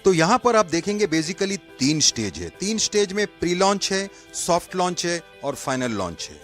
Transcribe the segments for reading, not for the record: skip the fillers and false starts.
तो यहां पर आप देखेंगे बेसिकली 3 स्टेज है। 3 स्टेज में प्री लॉन्च है, सॉफ्ट लॉन्च है और फाइनल लॉन्च है।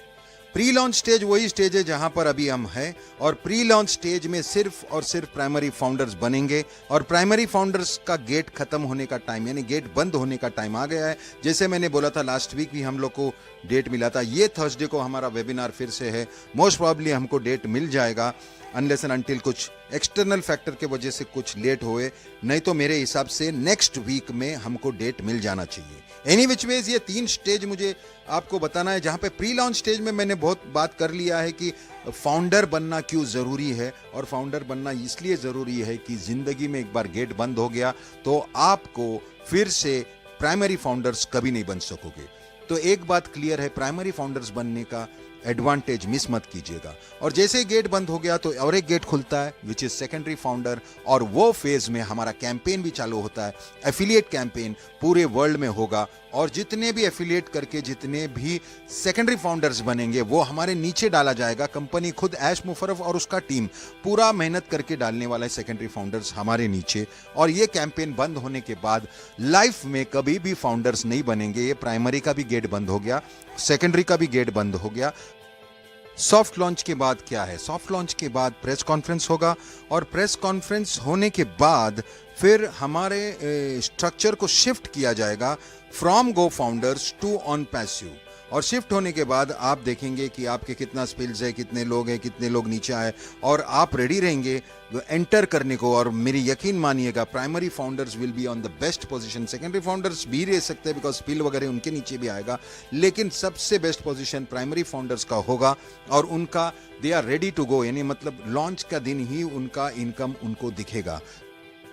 प्री लॉन्च स्टेज वही स्टेज है जहां पर अभी हम हैं, और प्री लॉन्च स्टेज में सिर्फ और सिर्फ प्राइमरी फाउंडर्स बनेंगे, और प्राइमरी फाउंडर्स का गेट खत्म होने का टाइम, यानी गेट बंद होने का टाइम आ गया है। जैसे मैंने बोला था लास्ट वीक भी हम लोग को डेट मिला था, ये थर्सडे को हमारा वेबिनार फिर से है। मोस्ट प्रॉब्ली हमको डेट मिल जाएगा, अनलेस एंड अनटिल कुछ एक्सटर्नल फैक्टर के वजह से कुछ लेट हुए, नहीं तो मेरे हिसाब से नेक्स्ट वीक में हमको डेट मिल जाना चाहिए। एनी विच वेज ये 3 स्टेज मुझे आपको बताना है, जहां पे प्री लॉन्च स्टेज में मैंने बहुत बात कर लिया है कि फाउंडर बनना क्यों ज़रूरी है, और फाउंडर बनना इसलिए ज़रूरी है कि ज़िंदगी में एक बार गेट बंद हो गया तो आपको फिर से प्राइमरी फाउंडर्स कभी नहीं बन सकोगे। तो एक बात क्लियर है, प्राइमरी फाउंडर्स बनने का एडवांटेज मिस मत कीजिएगा। और जैसे ही गेट बंद हो गया तो और एक गेट खुलता है विच इज सेकेंडरी फाउंडर, और वो फेज में हमारा कैंपेन भी चालू होता है। एफिलिएट कैंपेन पूरे वर्ल्ड में होगा, और जितने भी एफिलिएट करके जितने भी सेकेंडरी फाउंडर्स बनेंगे वो हमारे नीचे डाला जाएगा। कंपनी खुद ऐश मुफर्रफ और उसका टीम पूरा मेहनत करके डालने वाला है सेकेंडरी फाउंडर्स हमारे नीचे। और ये कैंपेन बंद होने के बाद लाइफ में कभी भी फाउंडर्स नहीं बनेंगे। ये प्राइमरी का भी गेट बंद हो गया, सेकेंडरी का भी गेट बंद हो गया। सॉफ्ट लॉन्च के बाद क्या है? सॉफ्ट लॉन्च के बाद प्रेस कॉन्फ्रेंस होगा, और प्रेस कॉन्फ्रेंस होने के बाद फिर हमारे स्ट्रक्चर को शिफ्ट किया जाएगा from go founders to on passive. और शिफ्ट होने के बाद आप देखेंगे कि आपके कितना स्पिल्स है, कितने लोग हैं, कितने लोग नीचे आए, और आप रेडी रहेंगे एंटर करने को। और मेरी यकीन मानिएगा primary founders will be on the best position. Secondary founders भी रह सकते हैं बिकॉज स्पिल वगैरह उनके नीचे भी आएगा, लेकिन सबसे बेस्ट पोजीशन प्राइमरी फाउंडर्स का होगा, और उनका they are ready to go, यानी मतलब लॉन्च का दिन ही उनका इनकम उनको दिखेगा।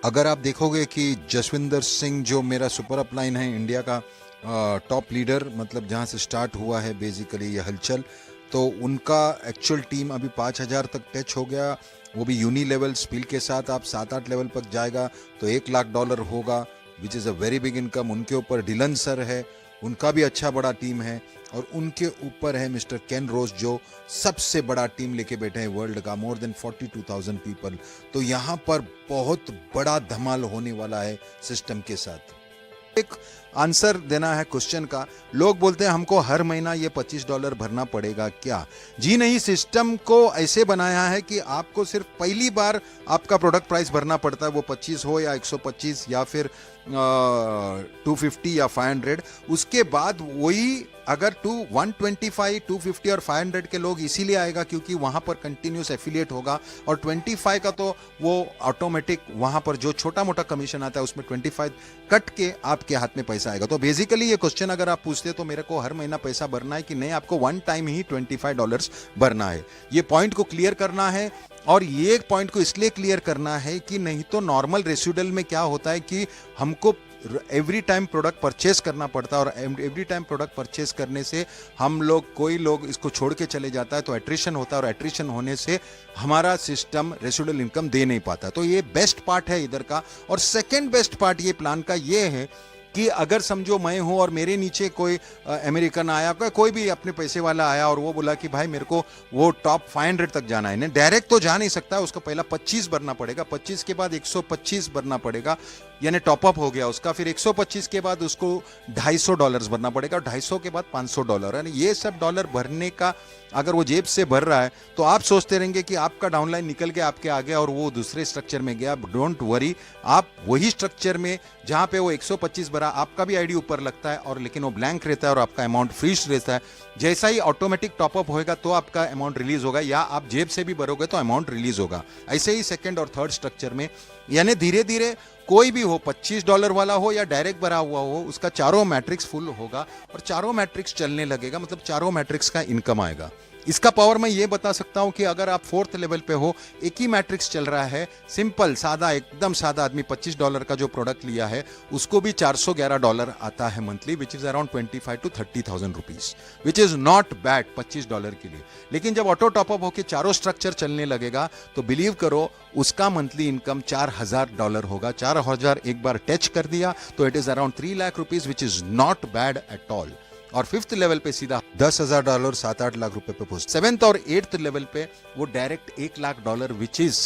अगर आप देखोगे कि जसविंदर सिंह जो मेरा सुपर अपलाइन है, इंडिया का टॉप लीडर, मतलब जहाँ से स्टार्ट हुआ है बेसिकली ये हलचल, तो उनका एक्चुअल टीम अभी 5000 तक टच हो गया। वो भी यूनी लेवल स्पिल के साथ आप 7-8 लेवल तक जाएगा तो $1 लाख होगा, which is a very big income. उनके ऊपर डिलन सर है, उनका भी अच्छा बड़ा टीम है, और उनके ऊपर है मिस्टर केन रोज जो सबसे बड़ा टीम लेके बैठे हैं वर्ल्ड का, मोर देन 42,000 पीपल। तो यहाँ पर बहुत बड़ा धमाल होने वाला है सिस्टम के साथ। एक आंसर देना है क्वेश्चन का। लोग बोलते हैं हमको हर महीना ये $25 भरना पड़ेगा क्या? जी नहीं, सिस्टम को ऐसे बनाया है कि आपको सिर्फ पहली बार आपका प्रोडक्ट प्राइस भरना पड़ता है, वो 25 हो या 125 या फिर 250 या 500। उसके बाद वही अगर 125, 250 और 500 के लोग इसीलिए आएगा क्योंकि वहां पर कंटिन्यूस एफिलिएट होगा, और 25 का तो वो ऑटोमेटिक वहां पर जो छोटा मोटा कमीशन आता है उसमें 25 कट के आपके हाथ में पैसा आएगा। तो बेसिकली ये क्वेश्चन अगर आप पूछते तो मेरे को हर महीना पैसा भरना है कि नहीं, आपको वन टाइम ही $25 भरना है। ये पॉइंट को क्लियर करना है, और ये पॉइंट को इसलिए क्लियर करना है कि नहीं तो नॉर्मल रेसिडुअल में क्या होता है कि हमको एवरी टाइम प्रोडक्ट परचेस करना पड़ता है, और एवरी टाइम प्रोडक्ट परचेस करने से हम लोग कोई लोग इसको छोड़ के चले जाता है तो एट्रिशन होता है, और एट्रिशन होने से हमारा सिस्टम रेसिडुअल इनकम दे नहीं पाता। तो ये बेस्ट पार्ट है इधर का। और सेकेंड बेस्ट पार्ट ये प्लान का ये है कि अगर समझो मैं हूं और मेरे नीचे कोई अमेरिकन आया, कोई भी अपने पैसे वाला आया और वो बोला कि भाई मेरे को वो टॉप 500 तक जाना है, नहीं डायरेक्ट तो जा नहीं सकता, उसको पहला 25 भरना पड़ेगा, 25 के बाद 125 भरना पड़ेगा, यानी टॉपअप हो गया उसका। फिर 125 के बाद उसको $250 भरना पड़ेगा, और 250 के बाद $500। यानी ये सब डॉलर भरने का अगर वो जेब से भर रहा है तो आप सोचते रहेंगे कि आपका डाउनलाइन निकल के आपके आगे और वो दूसरे स्ट्रक्चर में गया। डोंट वरी, आप वही स्ट्रक्चर में जहां पे वो 125 भरा, आपका भी आईडी ऊपर लगता है, और लेकिन वो ब्लैंक रहता है और आपका अमाउंट फ्रीज रहता है। जैसा ही ऑटोमेटिक टॉपअप होएगा तो आपका अमाउंट रिलीज होगा, या आप जेब से भी भरोगे तो अमाउंट रिलीज होगा। ऐसे ही सेकंड और थर्ड स्ट्रक्चर में, यानी धीरे धीरे कोई भी हो, $25 वाला हो या डायरेक्ट भरा हुआ हो, उसका चारों मैट्रिक्स फुल होगा और चारों मैट्रिक्स चलने लगेगा, मतलब चारों मैट्रिक्स का इनकम आएगा। इसका पावर मैं ये बता सकता हूं कि अगर आप 4th लेवल पे हो, एक ही मैट्रिक्स चल रहा है, सिंपल सादा, एकदम सादा आदमी $25 का जो प्रोडक्ट लिया है उसको भी $411 आता है monthly, which is around 25,000 to 30,000 rupees, which is not bad $25 के लिए। लेकिन जब ऑटो टॉपअप होकर चारों स्ट्रक्चर चलने लगेगा तो बिलीव करो उसका मंथली इनकम $4,000 होगा। 4,000 एक बार टच कर दिया तो it is around 3 lakh rupees, which is not bad at all. और 5th लेवल पे सीधा $10,000 7-8 लाख रुपए पे पहुंच। 7th और 8th लेवल पे वो direct $1 lakh, which is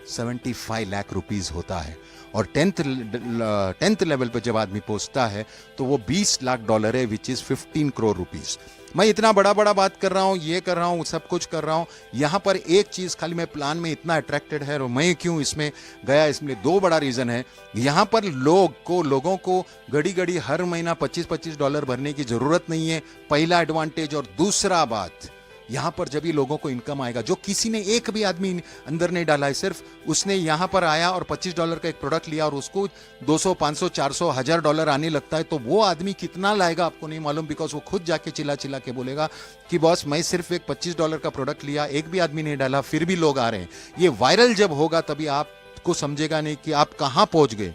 75 lakh rupees होता है। और टेंथ लेवल पे जब आदमी पहुंचता है तो वो $20 लाख है, विच इज 15 करोड़ रुपीस। मैं इतना बड़ा बड़ा बात कर रहा हूँ, ये कर रहा हूँ, सब कुछ कर रहा हूँ। यहाँ पर एक चीज खाली मैं प्लान में इतना अट्रैक्टेड है और मैं क्यों इसमें गया, इसमें दो बड़ा रीजन है। यहाँ पर लोगों को घड़ी घड़ी हर महीना $25 भरने की जरूरत नहीं है, पहला एडवांटेज। और दूसरा बात, यहाँ पर जब भी लोगों को इनकम आएगा, जो किसी ने एक भी आदमी अंदर नहीं डाला है, सिर्फ उसने यहाँ पर आया और $25 का एक प्रोडक्ट लिया और उसको 200, 500, 400, $1000 आने लगता है, तो वो आदमी कितना लाएगा आपको नहीं मालूम। बिकॉज वो खुद जाके चिल्ला चिल्ला के बोलेगा कि बॉस मैं सिर्फ एक $25 का प्रोडक्ट लिया, एक भी आदमी नहीं डाला, फिर भी लोग आ रहे हैं। ये वायरल जब होगा तभी आपको समझेगा नहीं कि आप कहाँ पहुंच गए,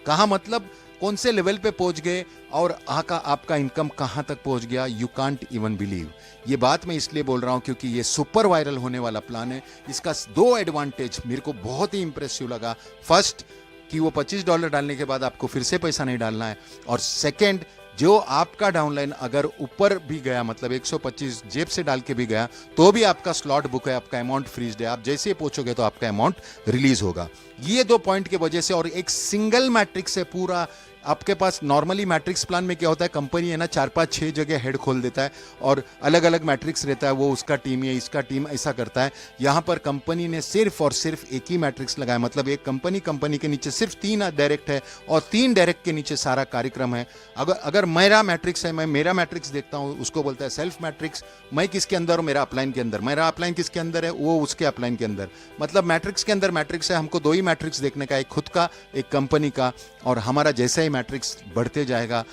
कहाँ मतलब कौन से लेवल पे पहुंच गए और आपका इनकम कहां तक पहुंच गया। You can't even believe. ये बात मैं इसलिए बोल रहा हूं क्योंकि ये सुपर वायरल होने वाला प्लान है। इसका दो एडवांटेज मेरे को बहुत ही इंप्रेसिव लगा। फर्स्ट कि वो $25 डालने के बाद आपको फिर से पैसा नहीं डालना है, और सेकेंड, जो आपका डाउनलाइन अगर ऊपर भी गया, मतलब 125 जेब से डाल के भी गया, तो भी आपका स्लॉट बुक है, आपका अमाउंट फ्रीज है। आप जैसे ही पहुंचोगे तो आपका अमाउंट रिलीज होगा। ये दो पॉइंट की वजह से, और एक सिंगल मैट्रिक्स है पूरा। आपके पास नॉर्मली मैट्रिक्स प्लान में क्या होता है, कंपनी है ना 4, 5, 6 जगह हेड खोल देता है और अलग अलग मैट्रिक्स रहता है, वो उसका टीम या इसका टीम ऐसा करता है। यहाँ पर कंपनी ने सिर्फ और सिर्फ एक ही मैट्रिक्स लगाया, मतलब एक कंपनी के नीचे सिर्फ 3 डायरेक्ट है और 3 डायरेक्ट के नीचे सारा कार्यक्रम है। अगर मेरा मैट्रिक्स है, मैं मेरा मैट्रिक्स देखता हूँ, उसको बोलता है सेल्फ मैट्रिक्स। मैं किसके अंदर हूँ, मेरा अपलाइन के अंदर। मेरा अपलाइन किसके अंदर है, वो उसके अपलाइन के अंदर। मतलब मैट्रिक्स के अंदर मैट्रिक्स है। हमको 2 ही मैट्रिक्स देखने का, एक खुद का, एक कंपनी का। और हमारा जैसा ही मैट्रिक्स बढ़ते जाएगा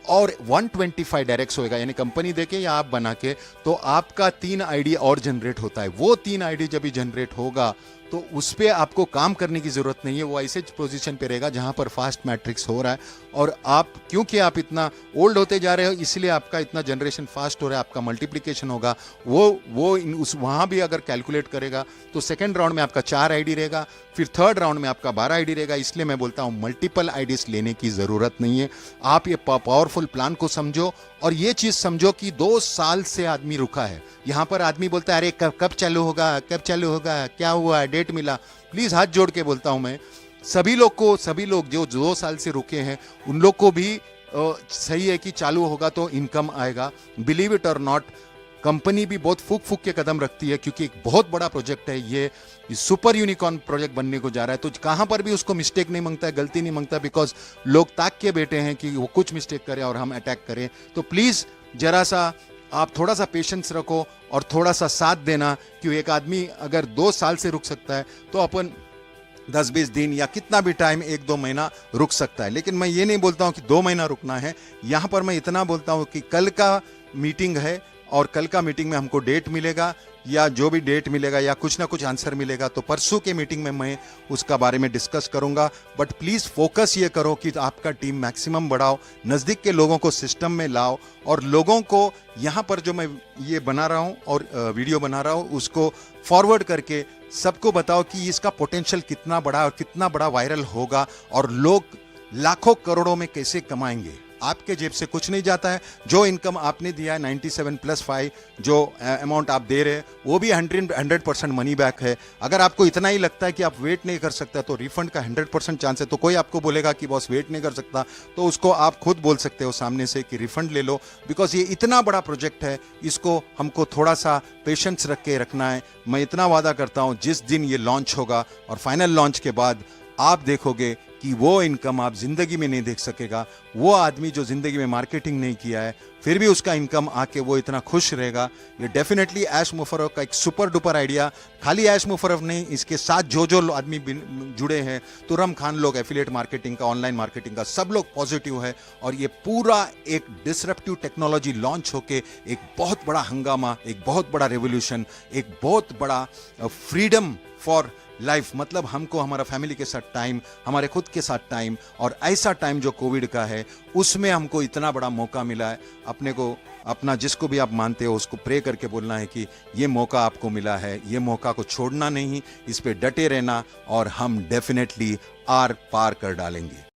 और 125 डायरेक्ट्स होएगा, यानी कंपनी देके या आप बना के, तो आपका 3 आईडी और जनरेट होता है। वो 3 आईडी जब भी जनरेट होगा तो उस पर आपको काम करने की जरूरत नहीं है। वो ऐसे पोजीशन पे रहेगा जहां पर फास्ट मैट्रिक्स हो रहा है, और आप क्योंकि आप इतना ओल्ड होते जा रहे हो इसलिए आपका इतना जनरेशन फास्ट हो रहा है, आपका मल्टीप्लिकेशन होगा। वो वहां भी अगर कैलकुलेट करेगा तो सेकेंड राउंड में आपका 4 आईडी रहेगा, फिर थर्ड राउंड में आपका 12 आईडी रहेगा। इसलिए मैं बोलता हूं मल्टीपल आईडीज लेने की जरूरत नहीं है। आप ये पावरफुल प्लान को समझो, और ये चीज समझो कि 2 साल से आदमी रुका है। यहां पर आदमी बोलता है अरे कब चालू होगा, कब चालू होगा, क्या हुआ, डेट मिला। प्लीज हाथ जोड़ के बोलता हूं मैं, सभी लोग जो 2 साल से रुके हैं उन लोग को भी सही है कि चालू होगा तो इनकम आएगा। बिलीव इट और नॉट, कंपनी भी बहुत फूक के कदम रखती है क्योंकि एक बहुत बड़ा प्रोजेक्ट है ये सुपर यूनिकॉर्न प्रोजेक्ट बनने को जा रहा है। तो कहां पर भी उसको मिस्टेक नहीं मांगता है, गलती नहीं मांगता, बिकॉज लोग ताक के बैठे हैं कि वो कुछ मिस्टेक करे और हम अटैक करें। तो प्लीज जरा सा आप थोड़ा सा पेशेंस रखो और थोड़ा सा साथ देना, कि एक आदमी अगर 2 साल से रुक सकता है तो अपन 10-20 दिन या कितना भी टाइम 1-2 महीना रुक सकता है। लेकिन मैं ये नहीं बोलता हूं कि 2 महीना रुकना है। यहां पर मैं इतना बोलता हूं कि कल का मीटिंग है और कल का मीटिंग में हमको डेट मिलेगा, या जो भी डेट मिलेगा या कुछ ना कुछ आंसर मिलेगा, तो परसों के मीटिंग में मैं उसका बारे में डिस्कस करूंगा। बट प्लीज फोकस ये करो कि आपका टीम मैक्सिमम बढ़ाओ, नजदीक के लोगों को सिस्टम में लाओ, और लोगों को यहाँ पर जो मैं ये बना रहा हूँ और वीडियो बना रहा हूँ उसको फॉरवर्ड करके सबको बताओ कि इसका पोटेंशियल कितना बड़ा और कितना बड़ा वायरल होगा, और लोग लाखों करोड़ों में कैसे कमाएंगे। आपके जेब से कुछ नहीं जाता है। जो इनकम आपने दिया है 97 + 5 जो अमाउंट आप दे रहे हैं वो भी 100% मनी बैक है। अगर आपको इतना ही लगता है कि आप वेट नहीं कर सकता तो रिफंड का 100% चांस है। तो कोई आपको बोलेगा कि बॉस वेट नहीं कर सकता तो उसको आप खुद बोल सकते हो सामने से कि रिफंड ले लो, बिकॉज ये इतना बड़ा प्रोजेक्ट है, इसको हमको थोड़ा सा पेशेंस रख के रखना है। मैं इतना वादा करता हूँ जिस दिन ये लॉन्च होगा और फाइनल लॉन्च के बाद आप देखोगे कि वो इनकम आप जिंदगी में नहीं देख सकेगा। वो आदमी जो जिंदगी में मार्केटिंग नहीं किया है फिर भी उसका इनकम आके वो इतना खुश रहेगा। ये डेफिनेटली ऐश मुफर्रफ का एक सुपर डुपर आइडिया। खाली ऐश मुफर्रफ नहीं, इसके साथ जो आदमी जुड़े हैं, तुरम खान लोग एफिलिएट मार्केटिंग का, ऑनलाइन मार्केटिंग का, सब लोग पॉजिटिव है। और ये पूरा एक डिसरप्टिव टेक्नोलॉजी लॉन्च होके एक बहुत बड़ा हंगामा, एक बहुत बड़ा रेवोल्यूशन, एक बहुत बड़ा फ्रीडम फॉर लाइफ, मतलब हमको हमारा फैमिली के साथ टाइम, हमारे खुद के साथ टाइम, और ऐसा टाइम जो कोविड का है उसमें हमको इतना बड़ा मौका मिला है। अपने को अपना जिसको भी आप मानते हो उसको प्रे करके बोलना है कि ये मौका आपको मिला है, ये मौका को छोड़ना नहीं, इस पे डटे रहना, और हम डेफिनेटली आर पार कर डालेंगे।